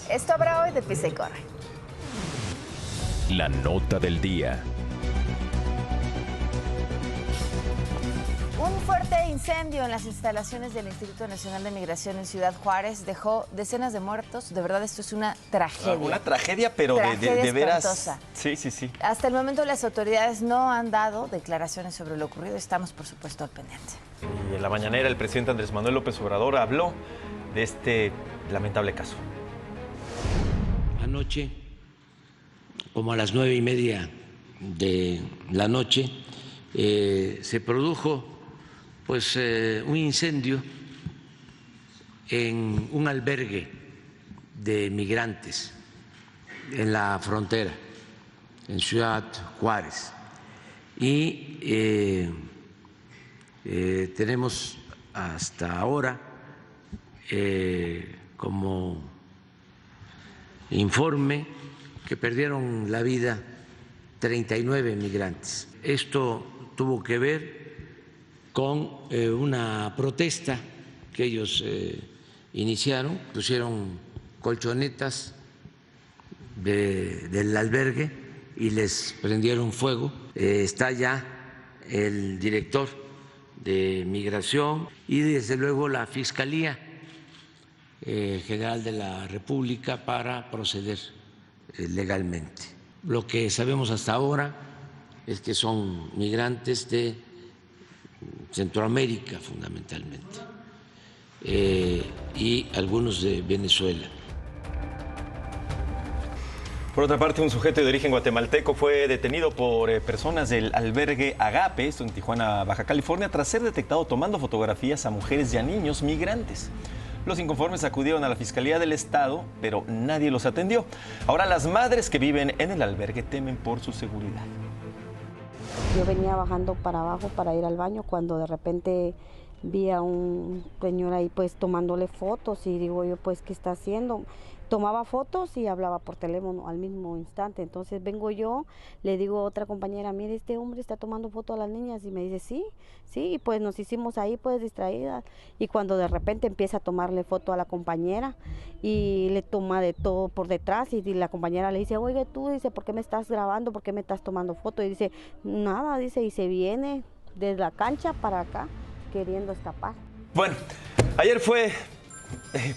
Esto habrá hoy de Pisa y Corre. La nota del día. Un fuerte incendio en las instalaciones del Instituto Nacional de Migración en Ciudad Juárez dejó decenas de muertos. De verdad, esto es una tragedia. Una tragedia, pero de veras. Sí. Hasta el momento las autoridades no han dado declaraciones sobre lo ocurrido. Estamos, por supuesto, al pendiente. Y en la mañanera el presidente Andrés Manuel López Obrador habló de este lamentable caso. Anoche, como a las 9:30 de la noche, se produjo un incendio en un albergue de migrantes en la frontera, en Ciudad Juárez. Y tenemos hasta ahora como informe que perdieron la vida 39 migrantes. Esto tuvo que ver con una protesta que ellos iniciaron, pusieron colchonetas del albergue y les prendieron fuego. Está ya el director de Migración y desde luego la Fiscalía General de la República para proceder legalmente. Lo que sabemos hasta ahora es que son migrantes de Centroamérica fundamentalmente y algunos de Venezuela. Por otra parte, un sujeto de origen guatemalteco fue detenido por personas del albergue Agape, esto en Tijuana, Baja California, tras ser detectado tomando fotografías a mujeres y a niños migrantes. Los inconformes acudieron a la Fiscalía del Estado, pero nadie los atendió. Ahora las madres que viven en el albergue temen por su seguridad. Yo venía bajando para abajo para ir al baño cuando de repente vi a un señor ahí pues tomándole fotos y digo yo pues ¿qué está haciendo? Tomaba fotos y hablaba por teléfono al mismo instante. Entonces vengo yo, le digo a otra compañera, mire, este hombre está tomando fotos a las niñas. Y me dice, sí, y pues nos hicimos ahí pues distraídas. Y cuando de repente empieza a tomarle foto a la compañera y le toma de todo por detrás y la compañera le dice, oye tú, dice, ¿por qué me estás grabando? ¿Por qué me estás tomando foto? Y dice, nada, dice, y se viene desde la cancha para acá queriendo escapar. Bueno, ayer fue...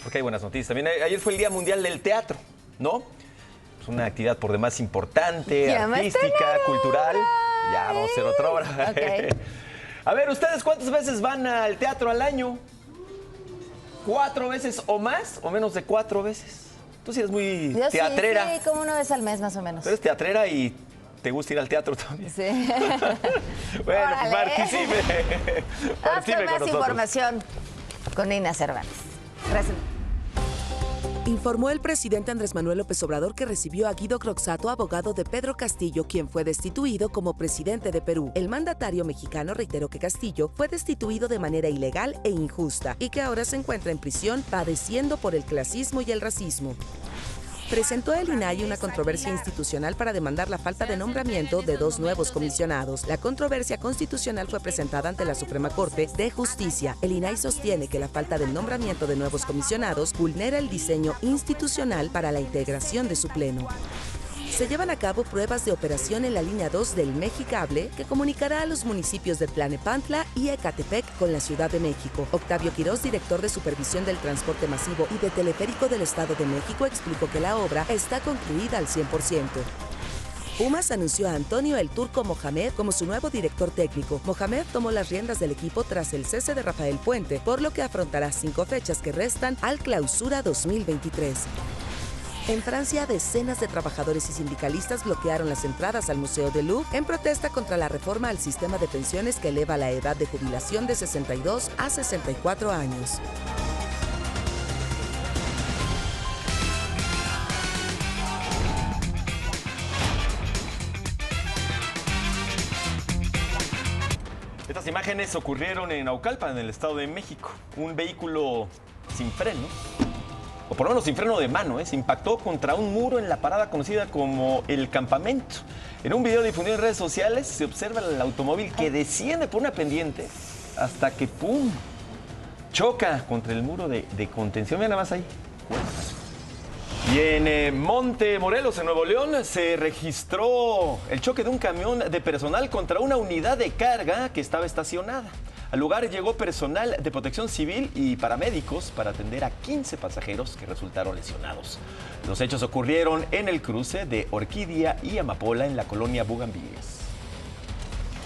porque hay buenas noticias también. Ayer fue el Día Mundial del Teatro, ¿no? Es una actividad por demás importante, ya artística, cultural. Ya vamos a hacer otra hora. Okay. A ver, ¿ustedes cuántas veces van al teatro al año? ¿4 veces o más? ¿O menos de 4 veces? Tú sí eres muy yo teatrera. Sí, como 1 vez al mes más o menos. Tú eres teatrera y te gusta ir al teatro también. Sí. Bueno, ¡Órale! participe. Participe más con nosotros. Información con Nina Cervantes. Gracias. Informó el presidente Andrés Manuel López Obrador que recibió a Guido Croxatto, abogado de Pedro Castillo, quien fue destituido como presidente de Perú. El mandatario mexicano reiteró que Castillo fue destituido de manera ilegal e injusta y que ahora se encuentra en prisión padeciendo por el clasismo y el racismo. Presentó el INAI una controversia institucional para demandar la falta de nombramiento de 2 nuevos comisionados. La controversia constitucional fue presentada ante la Suprema Corte de Justicia. El INAI sostiene que la falta del nombramiento de nuevos comisionados vulnera el diseño institucional para la integración de su pleno. Se llevan a cabo pruebas de operación en la línea 2 del Mexicable, que comunicará a los municipios de Tlalnepantla y Ecatepec con la Ciudad de México. Octavio Quirós, director de Supervisión del Transporte Masivo y de Teleférico del Estado de México, explicó que la obra está concluida al 100%. Pumas anunció a Antonio El Turco Mohamed como su nuevo director técnico. Mohamed tomó las riendas del equipo tras el cese de Rafael Puente, por lo que afrontará 5 fechas que restan al Clausura 2023. En Francia, decenas de trabajadores y sindicalistas bloquearon las entradas al Museo del Louvre en protesta contra la reforma al sistema de pensiones que eleva la edad de jubilación de 62 a 64 años. Estas imágenes ocurrieron en Naucalpan, en el Estado de México. Un vehículo sin frenos, o por lo menos sin freno de mano, se impactó contra un muro en la parada conocida como El Campamento. En un video difundido en redes sociales se observa el automóvil que desciende por una pendiente hasta que ¡pum! Choca contra el muro de contención. Mira nada más ahí. Y en Monte Morelos, en Nuevo León, se registró el choque de un camión de personal contra una unidad de carga que estaba estacionada. Al lugar llegó personal de protección civil y paramédicos para atender a 15 pasajeros que resultaron lesionados. Los hechos ocurrieron en el cruce de Orquídea y Amapola en la colonia Bugambilias.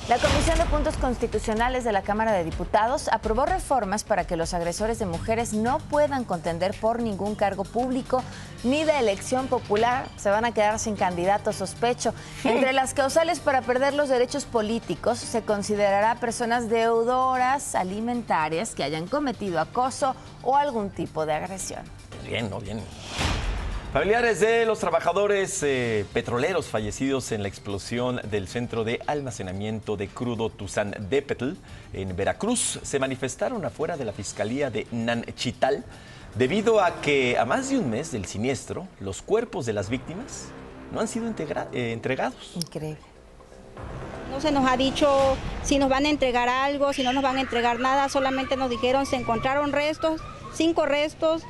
La Comisión de Puntos Constitucionales de la Cámara de Diputados aprobó reformas para que los agresores de mujeres no puedan contender por ningún cargo público ni de elección popular. Se van a quedar sin candidato sospecho. Entre las causales para perder los derechos políticos se considerará personas deudoras alimentarias que hayan cometido acoso o algún tipo de agresión. Bien, ¿no? Bien. Familiares de los trabajadores petroleros fallecidos en la explosión del centro de almacenamiento de crudo Tuzán-Depetl en Veracruz se manifestaron afuera de la Fiscalía de Nanchital debido a que a más de un mes del siniestro los cuerpos de las víctimas no han sido entregados. Increíble. No se nos ha dicho si nos van a entregar algo, si no nos van a entregar nada, solamente nos dijeron se encontraron restos, 5 restos.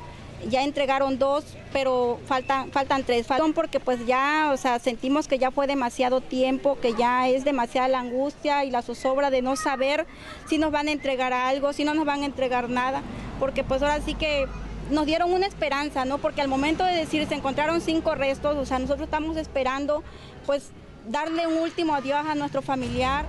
Ya entregaron 2, pero faltan 3. Faltan porque pues ya, o sea, sentimos que ya fue demasiado tiempo, que ya es demasiada la angustia y la zozobra de no saber si nos van a entregar algo, si no nos van a entregar nada, porque pues ahora sí que nos dieron una esperanza, ¿no? Porque al momento de decir se encontraron 5 restos, o sea, nosotros estamos esperando pues darle un último adiós a nuestro familiar.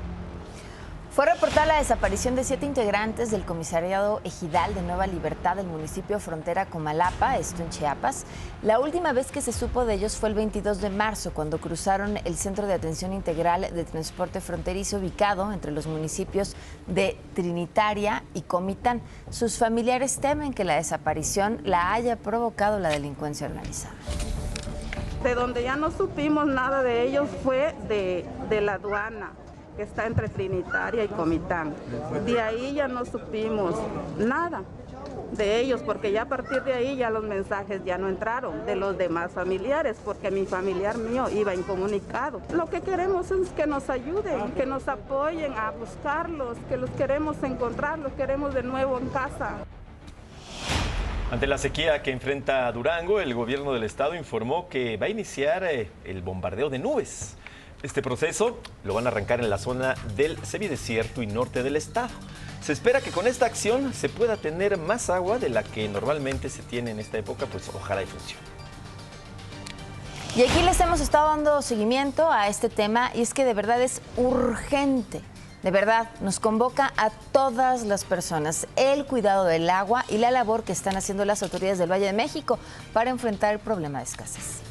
Fue reportada la desaparición de 7 integrantes del comisariado ejidal de Nueva Libertad del municipio frontera Comalapa, esto en Chiapas. La última vez que se supo de ellos fue el 22 de marzo, cuando cruzaron el Centro de Atención Integral de Transporte Fronterizo ubicado entre los municipios de Trinitaria y Comitán. Sus familiares temen que la desaparición la haya provocado la delincuencia organizada. De donde ya no supimos nada de ellos fue de la aduana, que está entre Trinitaria y Comitán. De ahí ya no supimos nada de ellos, porque ya a partir de ahí ya los mensajes ya no entraron de los demás familiares, porque mi familiar mío iba incomunicado. Lo que queremos es que nos ayuden, que nos apoyen a buscarlos, que los queremos encontrar, los queremos de nuevo en casa. Ante la sequía que enfrenta Durango, el gobierno del estado informó que va a iniciar el bombardeo de nubes. Este proceso lo van a arrancar en la zona del semidesierto y norte del estado. Se espera que con esta acción se pueda tener más agua de la que normalmente se tiene en esta época, pues ojalá y funcione. Y aquí les hemos estado dando seguimiento a este tema y es que de verdad es urgente. De verdad, nos convoca a todas las personas el cuidado del agua y la labor que están haciendo las autoridades del Valle de México para enfrentar el problema de escasez.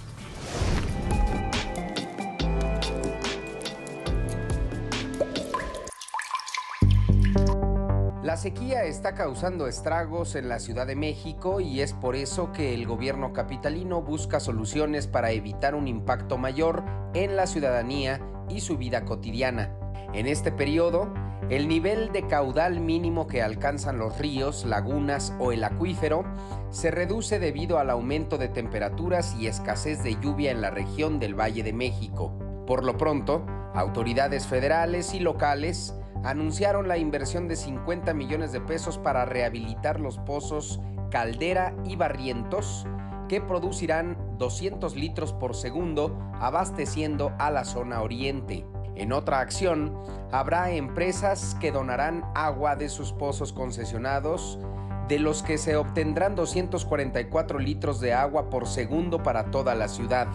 La sequía está causando estragos en la Ciudad de México y es por eso que el gobierno capitalino busca soluciones para evitar un impacto mayor en la ciudadanía y su vida cotidiana. En este periodo, el nivel de caudal mínimo que alcanzan los ríos, lagunas o el acuífero se reduce debido al aumento de temperaturas y escasez de lluvia en la región del Valle de México. Por lo pronto, autoridades federales y locales anunciaron la inversión de 50 millones de pesos para rehabilitar los pozos Caldera y Barrientos, que producirán 200 litros por segundo, abasteciendo a la zona oriente. En otra acción, habrá empresas que donarán agua de sus pozos concesionados, de los que se obtendrán 244 litros de agua por segundo para toda la ciudad.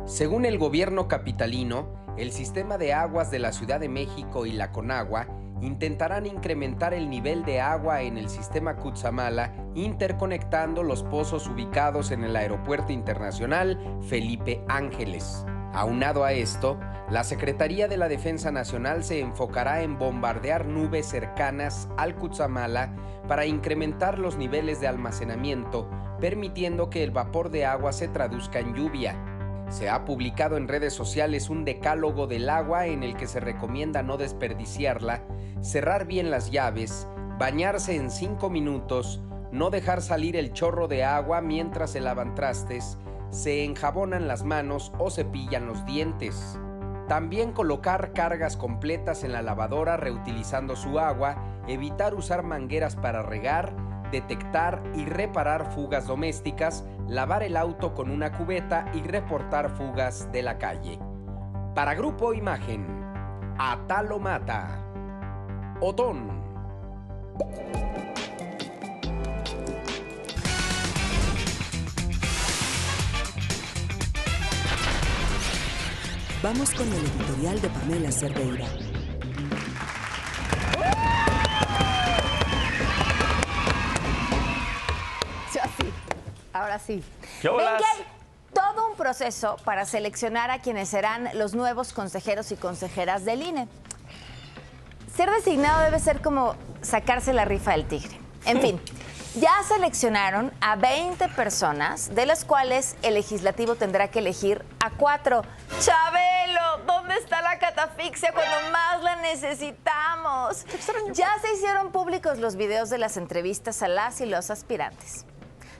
Según el gobierno capitalino, el sistema de aguas de la Ciudad de México y la Conagua intentarán incrementar el nivel de agua en el sistema Cutzamala, interconectando los pozos ubicados en el Aeropuerto Internacional Felipe Ángeles. Aunado a esto, la Secretaría de la Defensa Nacional se enfocará en bombardear nubes cercanas al Cutzamala para incrementar los niveles de almacenamiento, permitiendo que el vapor de agua se traduzca en lluvia. Se ha publicado en redes sociales un decálogo del agua en el que se recomienda no desperdiciarla, cerrar bien las llaves, bañarse en 5 minutos, no dejar salir el chorro de agua mientras se lavan trastes, se enjabonan las manos o cepillan los dientes. También colocar cargas completas en la lavadora reutilizando su agua, evitar usar mangueras para regar, detectar y reparar fugas domésticas, lavar el auto con una cubeta y reportar fugas de la calle. Para Grupo Imagen, Atalo Mata, Otón. Vamos con el editorial de Pamela Cerdeira. Yo sí, ahora sí. ¿Qué Ven horas? que hay todo un proceso para seleccionar a quienes serán los nuevos consejeros y consejeras del INE. Ser designado debe ser como sacarse la rifa del tigre. En fin, ya seleccionaron a 20 personas, de las cuales el legislativo tendrá que elegir a 4. Chabelo, ¿dónde está la catafixia cuando más la necesitamos? Ya se hicieron públicos los videos de las entrevistas a las y los aspirantes.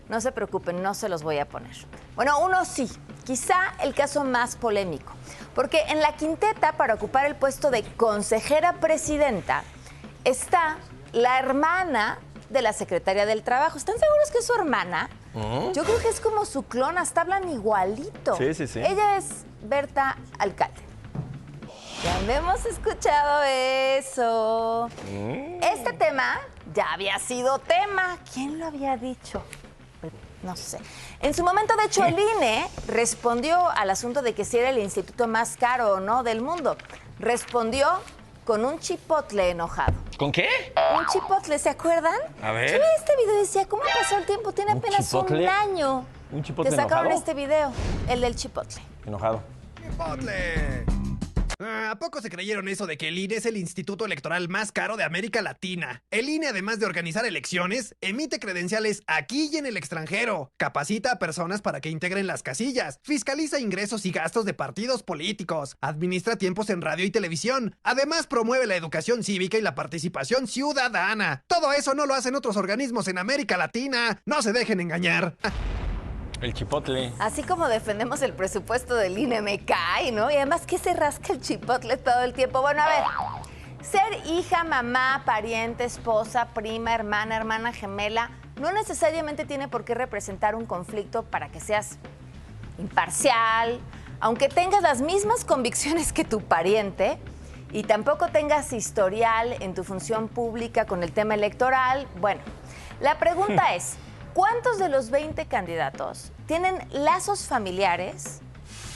No se preocupen, no se los voy a poner. Bueno, uno sí, quizá el caso más polémico, porque en la quinteta para ocupar el puesto de consejera presidenta está la hermana de la secretaria del Trabajo. ¿Están seguros que es su hermana? Yo creo que es como su clon, hasta hablan igualito. Sí, sí, sí. Ella es Berta Alcalde. Ya hemos escuchado eso. Este tema ya había sido tema. ¿Quién lo había dicho? No sé. En su momento, de hecho, el INE respondió al asunto de que si era el instituto más caro o no del mundo. Respondió con un chipotle enojado. ¿Con qué? Un chipotle, ¿se acuerdan? A ver. Yo vi este video y decía, ¿cómo pasó el tiempo? Tiene apenas un año. ¿Un chipotle que sacaron enojado? este video, el del chipotle. Enojado. ¡Chipotle! ¿A poco se creyeron eso de que el INE es el instituto electoral más caro de América Latina? El INE, además de organizar elecciones, emite credenciales aquí y en el extranjero, capacita a personas para que integren las casillas, fiscaliza ingresos y gastos de partidos políticos, administra tiempos en radio y televisión, además promueve la educación cívica y la participación ciudadana. Todo eso no lo hacen otros organismos en América Latina. No se dejen engañar. El chipotle. Así como defendemos el presupuesto del INE, me cae, ¿no? Y además, ¿qué se rasca el chipotle todo el tiempo? Bueno, a ver, ser hija, mamá, pariente, esposa, prima, hermana gemela, no necesariamente tiene por qué representar un conflicto para que seas imparcial, aunque tengas las mismas convicciones que tu pariente y tampoco tengas historial en tu función pública con el tema electoral. Bueno, la pregunta es, ¿cuántos de los 20 candidatos tienen lazos familiares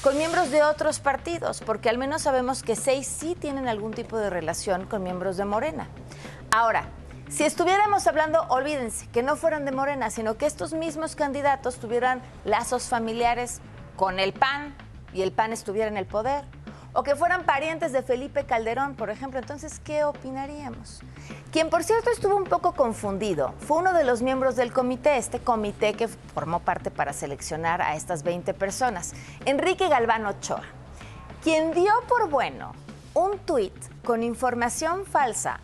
con miembros de otros partidos? Porque al menos sabemos que 6 sí tienen algún tipo de relación con miembros de Morena. Ahora, si estuviéramos hablando, olvídense, que no fueran de Morena, sino que estos mismos candidatos tuvieran lazos familiares con el PAN y el PAN estuviera en el poder, o que fueran parientes de Felipe Calderón, por ejemplo, entonces, ¿qué opinaríamos? Quien, por cierto, estuvo un poco confundido fue uno de los miembros del comité, este comité que formó parte para seleccionar a estas 20 personas, Enrique Galván Ochoa, quien dio por bueno un tuit con información falsa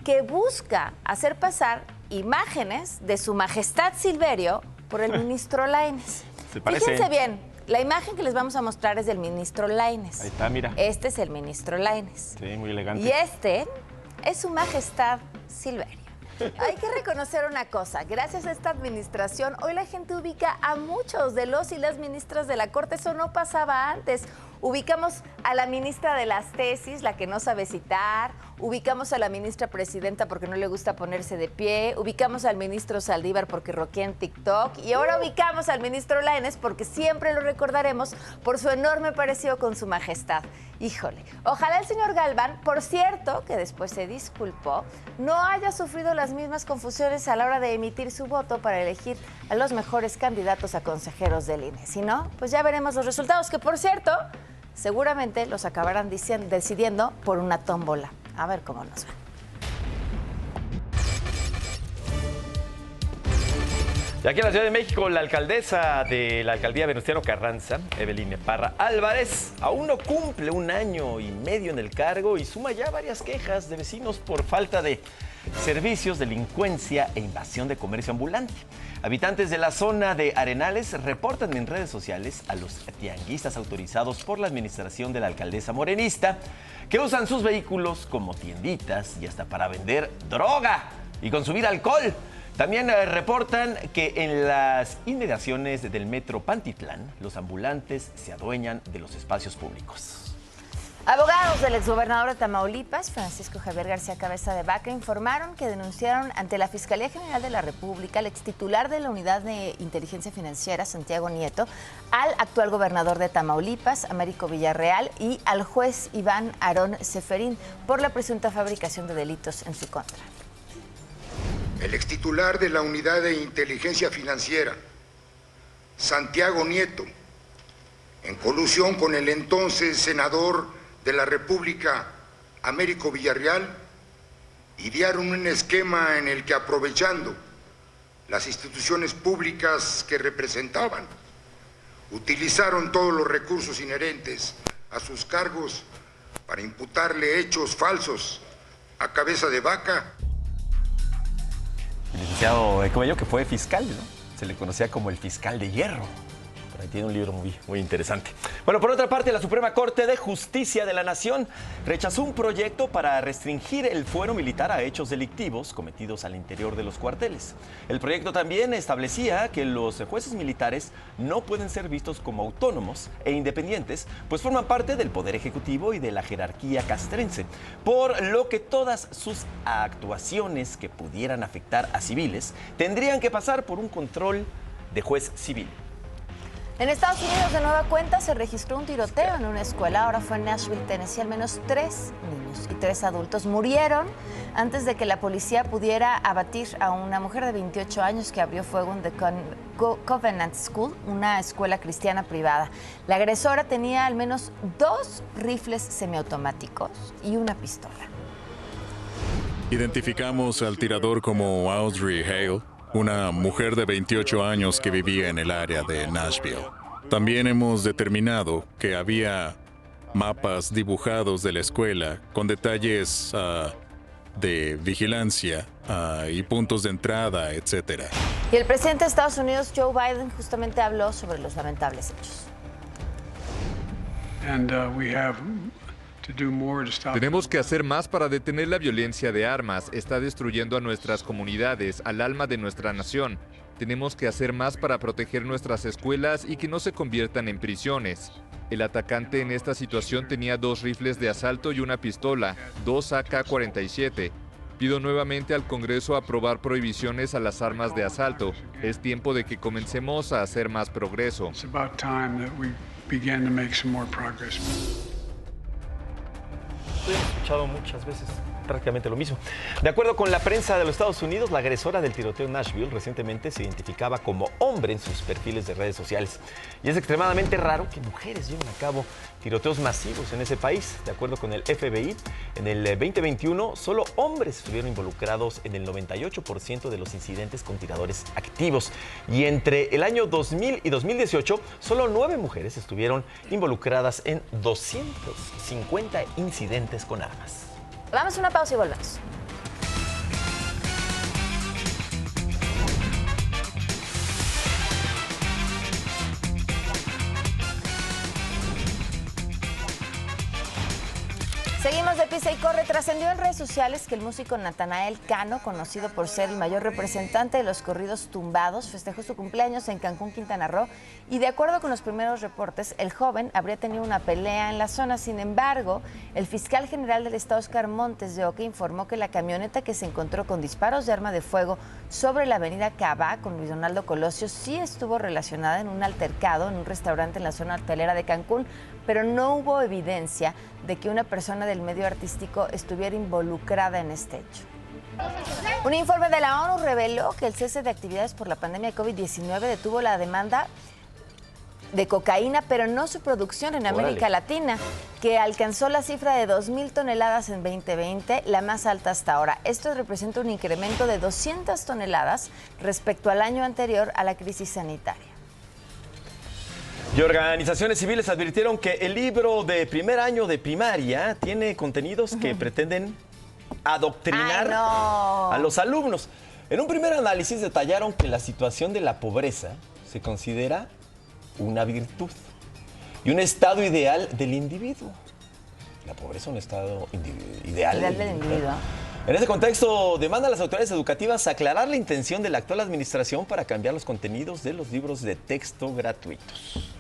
que busca hacer pasar imágenes de su majestad Silverio por el ministro Lainez. Fíjense bien. La imagen que les vamos a mostrar es del ministro Lainez. Ahí está, mira. Este es el ministro Lainez. Sí, muy elegante. Y este es su majestad Silverio. Hay que reconocer una cosa, gracias a esta administración, hoy la gente ubica a muchos de los y las ministras de la Corte, eso no pasaba antes. Ubicamos a la ministra de las tesis, la que no sabe citar, ubicamos a la ministra presidenta porque no le gusta ponerse de pie, ubicamos al ministro Saldívar porque roquea en TikTok y ahora ubicamos al ministro Lainez porque siempre lo recordaremos por su enorme parecido con su majestad. Híjole, ojalá el señor Galván, por cierto, que después se disculpó, no haya sufrido las mismas confusiones a la hora de emitir su voto para elegir a los mejores candidatos a consejeros del INE. Si no, pues ya veremos los resultados, que por cierto, seguramente los acabarán decidiendo por una tómbola. A ver cómo nos va. Y aquí en la Ciudad de México, la alcaldesa de la alcaldía Venustiano Carranza, Eveline Parra Álvarez, aún no cumple 1 año y medio en el cargo y suma ya varias quejas de vecinos por falta de servicios, delincuencia e invasión de comercio ambulante. Habitantes de la zona de Arenales reportan en redes sociales a los tianguistas autorizados por la administración de la alcaldesa morenista que usan sus vehículos como tienditas y hasta para vender droga y consumir alcohol. También reportan que en las inmediaciones del metro Pantitlán, los ambulantes se adueñan de los espacios públicos. Abogados del exgobernador de Tamaulipas, Francisco Javier García Cabeza de Vaca, informaron que denunciaron ante la Fiscalía General de la República al extitular de la Unidad de Inteligencia Financiera, Santiago Nieto, al actual gobernador de Tamaulipas, Américo Villarreal, y al juez Iván Aarón Seferín por la presunta fabricación de delitos en su contra. El extitular de la Unidad de Inteligencia Financiera, Santiago Nieto, en colusión con el entonces senador de la República, Américo Villarreal, idearon un esquema en el que, aprovechando las instituciones públicas que representaban, utilizaron todos los recursos inherentes a sus cargos para imputarle hechos falsos a Cabeza de Vaca. El licenciado Cuello, que fue fiscal, ¿no? Se le conocía como el fiscal de hierro. Por ahí tiene un libro muy interesante. Bueno, por otra parte, la Suprema Corte de Justicia de la Nación rechazó un proyecto para restringir el fuero militar a hechos delictivos cometidos al interior de los cuarteles. El proyecto también establecía que los jueces militares no pueden ser vistos como autónomos e independientes, pues forman parte del Poder Ejecutivo y de la jerarquía castrense, por lo que todas sus actuaciones que pudieran afectar a civiles tendrían que pasar por un control de juez civil. En Estados Unidos, de nueva cuenta, se registró un tiroteo en una escuela. Ahora fue en Nashville, Tennessee. Al menos 3 niños y 3 adultos murieron antes de que la policía pudiera abatir a una mujer de 28 años que abrió fuego en The Covenant School, una escuela cristiana privada. La agresora tenía al menos 2 rifles semiautomáticos y una pistola. Identificamos al tirador como Audrey Hale, una mujer de 28 años que vivía en el área de Nashville. También hemos determinado que había mapas dibujados de la escuela con detalles de vigilancia y puntos de entrada, etc. Y el presidente de Estados Unidos, Joe Biden, justamente habló sobre los lamentables hechos. Tenemos que hacer más para detener la violencia de armas. Está destruyendo a nuestras comunidades, al alma de nuestra nación. Tenemos que hacer más para proteger nuestras escuelas y que no se conviertan en prisiones. El atacante en esta situación tenía 2 rifles de asalto y una pistola, 2 AK-47. Pido nuevamente al Congreso aprobar prohibiciones a las armas de asalto. Es tiempo de que comencemos a hacer más progreso. He escuchado muchas veces prácticamente lo mismo. De acuerdo con la prensa de los Estados Unidos, la agresora del tiroteo en Nashville recientemente se identificaba como hombre en sus perfiles de redes sociales. Y es extremadamente raro que mujeres lleven a cabo tiroteos masivos en ese país. De acuerdo con el FBI, en el 2021 solo hombres estuvieron involucrados en el 98% de los incidentes con tiradores activos. Y entre el año 2000 y 2018, solo 9 mujeres estuvieron involucradas en 250 incidentes con armas. Vamos a una pausa y volvemos. Seguimos de Pisa y Corre. Trascendió en redes sociales que el músico Natanael Cano, conocido por ser el mayor representante de los corridos tumbados, festejó su cumpleaños en Cancún, Quintana Roo, y de acuerdo con los primeros reportes, el joven habría tenido una pelea en la zona. Sin embargo, el fiscal general del estado, Oscar Montes de Oca, informó que la camioneta que se encontró con disparos de arma de fuego sobre la avenida Cabá con Luis Donaldo Colosio sí estuvo relacionada en un altercado en un restaurante en la zona hotelera de Cancún, pero no hubo evidencia de que una persona del medio artístico estuviera involucrada en este hecho. Un informe de la ONU reveló que el cese de actividades por la pandemia de COVID-19 detuvo la demanda de cocaína, pero no su producción en América Latina, que alcanzó la cifra de 2,000 toneladas en 2020, la más alta hasta ahora. Esto representa un incremento de 200 toneladas respecto al año anterior a la crisis sanitaria. Y organizaciones civiles advirtieron que el libro de primer año de primaria tiene contenidos que pretenden adoctrinar a los alumnos. En un primer análisis detallaron que la situación de la pobreza se considera una virtud y un estado ideal del individuo. La pobreza es un estado ideal del individuo. En ese contexto, demanda a las autoridades educativas aclarar la intención de la actual administración para cambiar los contenidos de los libros de texto gratuitos.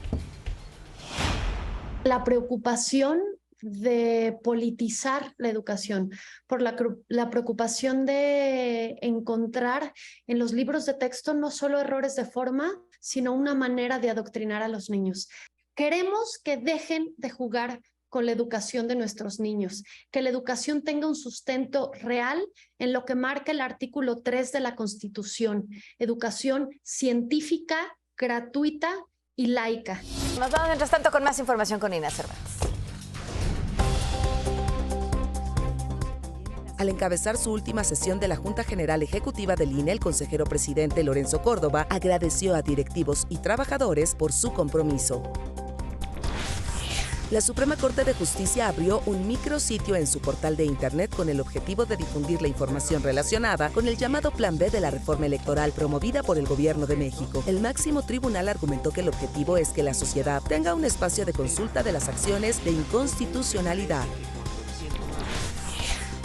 La preocupación de politizar la educación, por la preocupación de encontrar en los libros de texto no solo errores de forma, sino una manera de adoctrinar a los niños. Queremos que dejen de jugar con la educación de nuestros niños, que la educación tenga un sustento real en lo que marca el artículo 3 de la Constitución, educación científica, gratuita y laica. Nos vamos mientras tanto con más información con Inés Cervantes. Al encabezar su última sesión de la Junta General Ejecutiva del INE, el consejero presidente Lorenzo Córdoba agradeció a directivos y trabajadores por su compromiso. La Suprema Corte de Justicia abrió un micrositio en su portal de Internet con el objetivo de difundir la información relacionada con el llamado Plan B de la reforma electoral promovida por el Gobierno de México. El máximo tribunal argumentó que el objetivo es que la sociedad tenga un espacio de consulta de las acciones de inconstitucionalidad.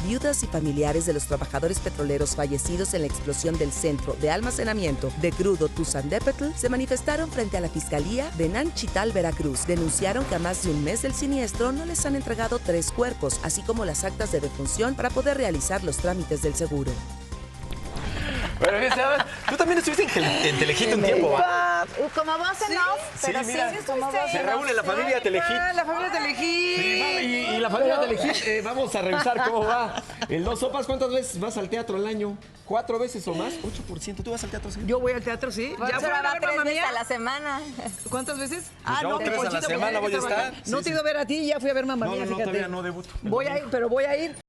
Viudas y familiares de los trabajadores petroleros fallecidos en la explosión del centro de almacenamiento de crudo Tuzandépetl se manifestaron frente a la Fiscalía de Nanchital, Veracruz. Denunciaron que a más de un mes del siniestro no les han entregado 3 cuerpos, así como las actas de defunción para poder realizar los trámites del seguro. Bueno, tú también estuviste en Telehit un tiempo, ¿va? Como voz en off, pero sí, como voz en off. Se reúne la familia Telehit. La familia Telehit. Sí, y la familia Telehit, vamos a revisar cómo va. El Dos Sopas, ¿cuántas veces vas al teatro al año? ¿4 veces o más? 8%. ¿Tú vas al teatro, sí? Yo voy al teatro, sí. Ya fueron a ver 3 veces a la semana. ¿Cuántas veces? Pues yo 3 a la semana voy a estar. No te he ido a ver a ti, ya fui a ver Mamma Mía. No, todavía no debuto. Voy a ir, pero voy a ir.